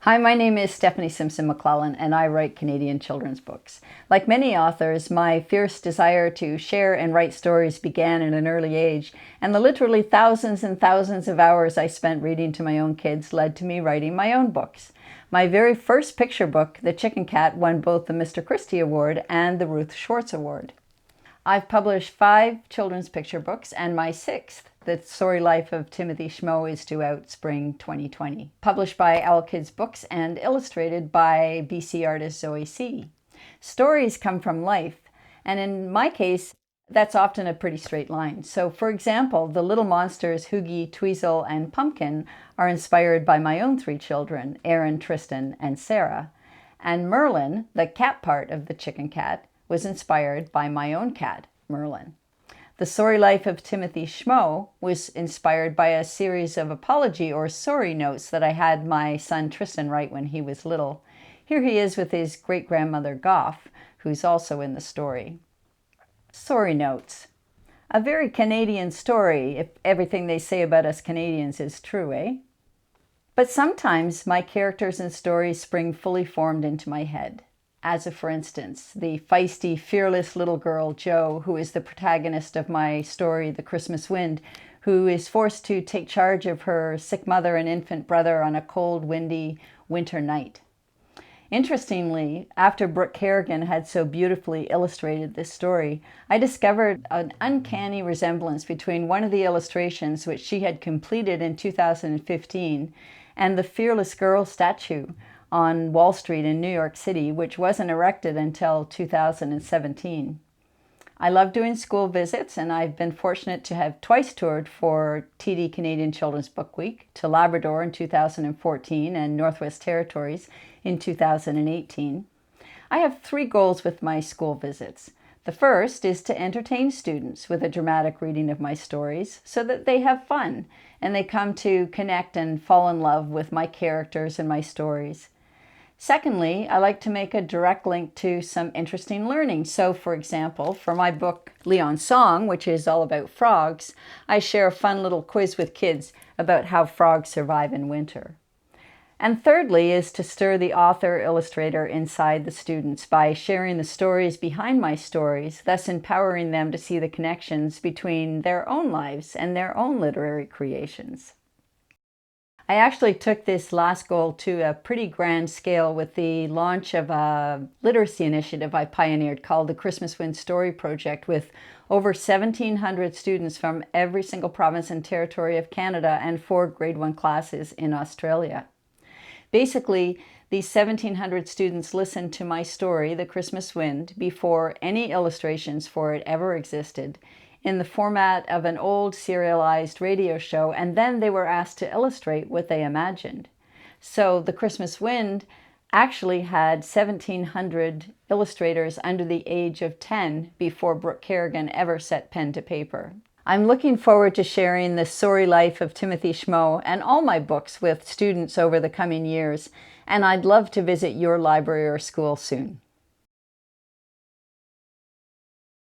Hi, my name is Stephanie Simpson McLellan, and I write Canadian children's books. Like many authors, my fierce desire to share and write stories began at an early age, and the literally thousands and thousands of hours I spent reading to my own kids led to me writing my own books. My very first picture book, The Chicken Cat, won both the Mr. Christie Award and the Ruth Schwartz Award. I've published 5 children's picture books, and my 6th, The Sorry Life of Timothy Schmo, is due out spring 2020. Published by Owl Kids Books and illustrated by BC artist Zoe C. Stories come from life, and in my case, that's often a pretty straight line. So, for example, the little monsters Hoogie, Tweezle, and Pumpkin are inspired by my own 3 children, Aaron, Tristan, and Sarah. And Merlin, the cat part of the chicken cat, was inspired by my own cat, Merlin. The Sorry Life of Timothy Schmo was inspired by a series of apology or sorry notes that I had my son Tristan write when he was little. Here he is with his great-grandmother Goff, who's also in the story. Sorry notes. A very Canadian story, if everything they say about us Canadians is true, eh? But sometimes my characters and stories spring fully formed into my head. As for instance, the feisty, fearless little girl, Jo, who is the protagonist of my story, The Christmas Wind, who is forced to take charge of her sick mother and infant brother on a cold, windy winter night. Interestingly, after Brooke Kerrigan had so beautifully illustrated this story, I discovered an uncanny resemblance between one of the illustrations, which she had completed in 2015, and the Fearless Girl statue on Wall Street in New York City, which wasn't erected until 2017. I love doing school visits, and I've been fortunate to have twice toured for TD Canadian Children's Book Week to Labrador in 2014 and Northwest Territories in 2018. I have 3 goals with my school visits. The first is to entertain students with a dramatic reading of my stories so that they have fun and they come to connect and fall in love with my characters and my stories. Secondly, I like to make a direct link to some interesting learning. So, for example, for my book, Leon's Song, which is all about frogs, I share a fun little quiz with kids about how frogs survive in winter. And thirdly is to stir the author-illustrator inside the students by sharing the stories behind my stories, thus empowering them to see the connections between their own lives and their own literary creations. I actually took this last goal to a pretty grand scale with the launch of a literacy initiative I pioneered called the Christmas Wind Story Project, with over 1,700 students from every single province and territory of Canada and 4 grade 1 classes in Australia. Basically, these 1,700 students listened to my story, The Christmas Wind, before any illustrations for it ever existed, in the format of an old serialized radio show, and then they were asked to illustrate what they imagined. So The Christmas Wind actually had 1,700 illustrators under the age of 10 before Brooke Kerrigan ever set pen to paper. I'm looking forward to sharing The Sorry Life of Timothy Schmo and all my books with students over the coming years, and I'd love to visit your library or school soon.